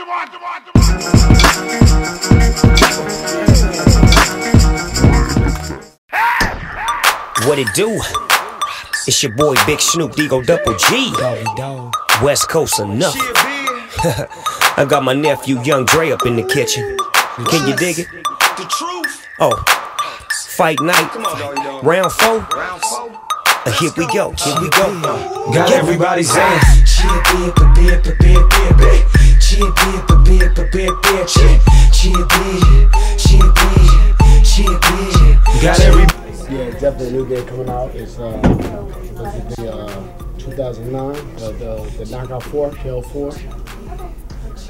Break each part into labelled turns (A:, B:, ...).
A: What it do? It's your boy Big Snoop Digo Double G. West Coast enough. I got my nephew Young Dre up in the kitchen. Can you dig it?
B: The truth.
A: Oh, fight night, round 4. Here we go, here we go.
B: Got everybody saying got every.
C: Yeah, definitely a new game coming out. It's basically 2009, the Knockout 4, KO4,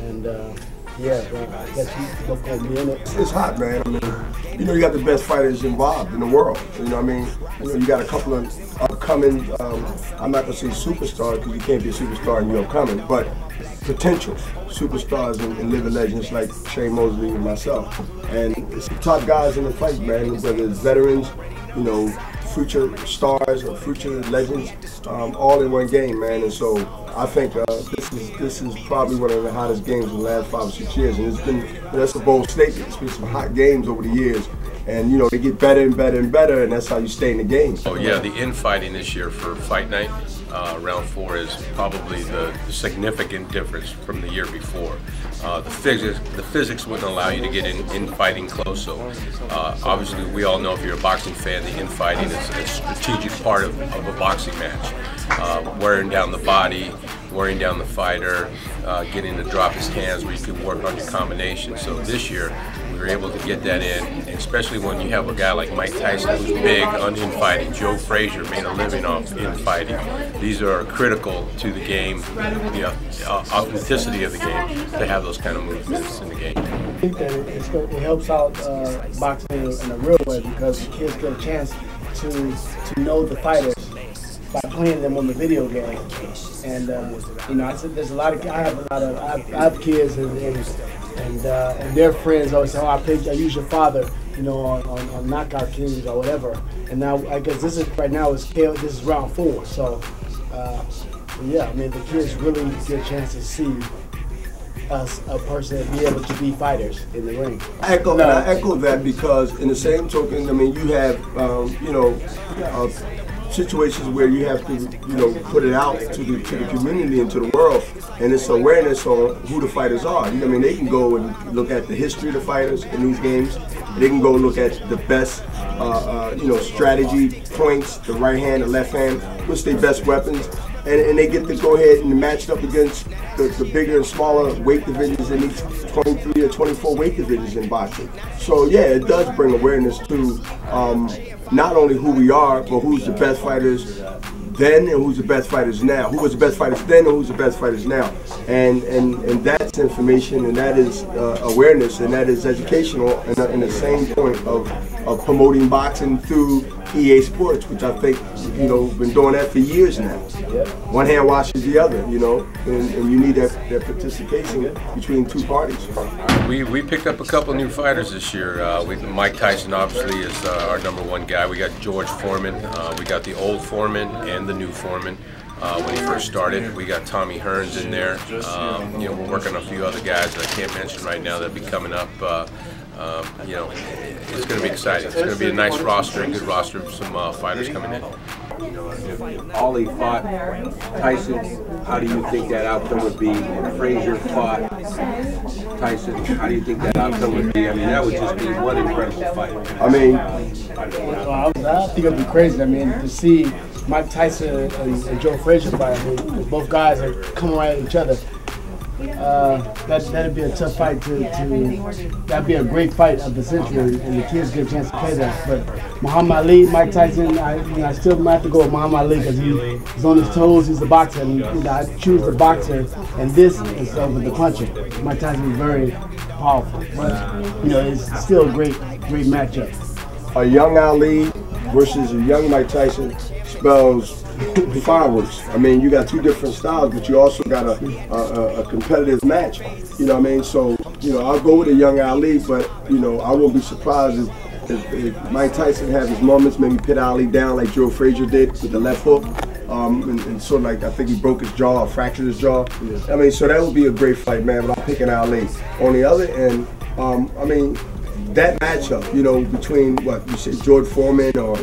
C: and yeah, I guess you both gonna be in it.
D: It's hot, man. I mean, you know, you got the best fighters involved in the world. You know what I mean? You know, you got a couple of upcoming, I'm not gonna say superstars because you can't be a superstar and you're upcoming, but potential superstars and living legends like Shane Mosley and myself. And it's the top guys in the fight, man, whether it's veterans, you know, future stars or future legends, all in one game, man. And so I think this is probably one of the hottest games in the last 5 or 6 years. And it's been, that's a bold statement. It's been some hot games over the years. And you know, they get better and better and better, and that's how you stay in the game.
E: Oh yeah, the infighting this year for Fight Night, round 4 is probably the significant difference from the year before. The physics wouldn't allow you to get infighting close, so obviously we all know if you're a boxing fan, the infighting is a strategic part of a boxing match. Wearing down the body, wearing down the fighter, getting to drop his hands where you can work on your combination. So this year we were able to get that in, especially when you have a guy like Mike Tyson who's big on infighting. Joe Frazier made a living off infighting. These are critical to the game, the authenticity of the game, to have those kind of movements in the game.
C: I think that it helps out boxing in a real way because the kids get a chance to know the fighters by playing them on the video game. And you know, I said there's a lot of I have kids and their friends always say, oh, I use your father, you know, on Knockout Kings or whatever. And now I guess this is right now this is round 4. So yeah, I mean the kids really get a chance to see us, a person, be able to be fighters in the ring.
D: I echo that because in the same token, I mean, you have you know, situations where you have to, you know, put it out to the community and to the world, and it's awareness on who the fighters are. You know, I mean, they can go and look at the history of the fighters in these games. They can go look at the best, you know, strategy points, the right hand, the left hand, what's their best weapons, and they get to go ahead and match it up against the bigger and smaller weight divisions in each 23 or 24 weight divisions in boxing. So yeah, it does bring awareness to not only who we are, but who's the best fighters then and who's the best fighters now. Who was the best fighters then and who's the best fighters now. And that's information, and that is awareness, and that is educational, and the same point of promoting boxing through EA Sports, which I think, you know, been doing that for years now. One hand washes the other, you know, and you need that participation between two parties.
E: We picked up a couple new fighters this year. Mike Tyson obviously is our #1 guy. We got George Foreman. We got the old Foreman and the new Foreman. When he first started, we got Tommy Hearns in there. You know, we're working on a few other guys that I can't mention right now that'll be coming up. You know, it's going to be exciting. It's going to be a nice roster, a good roster of some fighters coming in.
F: You know, if Ollie fought Tyson, how do you think that outcome would be? If Frazier fought Tyson, how do you think that outcome would be? I mean, that would just be one incredible fight.
D: I mean,
C: I think it'd be crazy. I mean, to see Mike Tyson and Joe Frazier fight, I mean, both guys are coming right at each other. That'd be a tough fight that'd be a great fight of the century, and the kids get a chance to play that. But Muhammad Ali, Mike Tyson, I still might have to go with Muhammad Ali because he's on his toes, he's a boxer, and you know, I choose the boxer, and this is over the puncher. Mike Tyson is very powerful, but you know, it's still a great matchup.
D: A young Ali versus a young Mike Tyson spells fireworks. I mean, you got two different styles, but you also got a competitive match. You know what I mean? So, you know, I'll go with a young Ali, but, you know, I won't be surprised if Mike Tyson had his moments, maybe put Ali down like Joe Frazier did with the left hook. and sort of like I think he broke his jaw or fractured his jaw. Yeah. I mean, so that would be a great fight, man. But I'm picking Ali. On the other end, I mean, that matchup, you know, between what you say, George Foreman or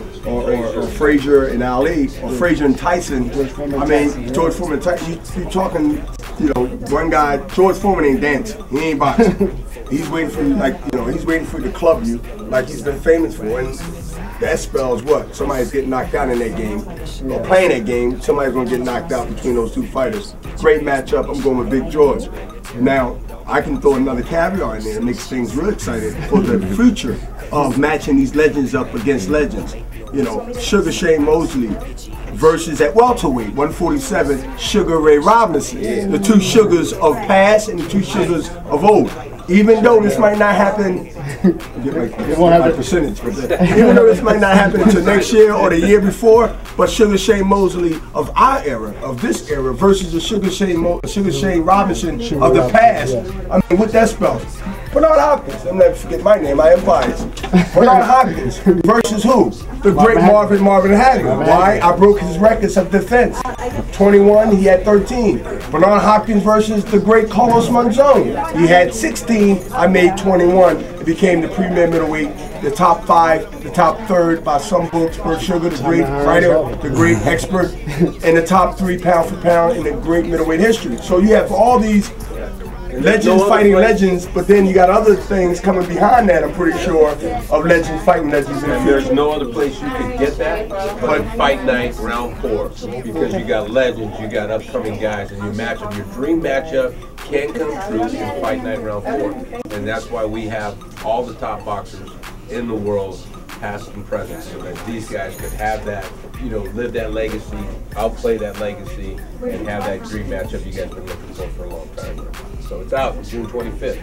D: Frazier and Ali, or Frazier and Tyson. I mean, George Foreman and Tyson. You talking, you know, one guy. George Foreman ain't dancing. He ain't boxing. He's waiting for you, like, you know, he's waiting for you to club you, like he's been famous for. And that spells what? Somebody's getting knocked out in that game, or playing that game. Somebody's gonna get knocked out between those two fighters. Great matchup. I'm going with Big George. Now, I can throw another caveat in there and makes things real exciting for the future of matching these legends up against legends. You know, Sugar Shane Mosley versus at welterweight, 147, Sugar Ray Robinson. The two Sugars of past and the two Sugars of old. Even though this might not happen, get my percentage, but even though this might not happen until next year or the year before, but Sugar Shane Mosley of our era, of this era, versus the Sugar Shane Robinson of the past. I mean, what that spells. Bernard Hopkins, I'm never forget my name, I am biased. Bernard Hopkins versus who? The great Marvin Hagler. Why? I broke his records of defense. 21, he had 13. Bernard Hopkins versus the great Carlos Monzon. He had 16, I made 21. It became the premier middleweight, the top 5, the top 3rd by some books, Bert Sugar, the great writer, the great expert, and the top 3 pound for pound in the great middleweight history. So you have all these legends fighting legends, but then you got other things coming behind that, I'm pretty sure, of legends fighting legends in the future.
F: There's no other place you could get that but Fight Night Round 4, because you got legends, you got upcoming guys, and your matchup, your dream matchup can come true in Fight Night Round 4. And that's why we have all the top boxers in the world, past and present, so that these guys could have that, you know, live that legacy, outplay that legacy, and have that dream matchup you guys been looking for a long time. So it's out June 25th.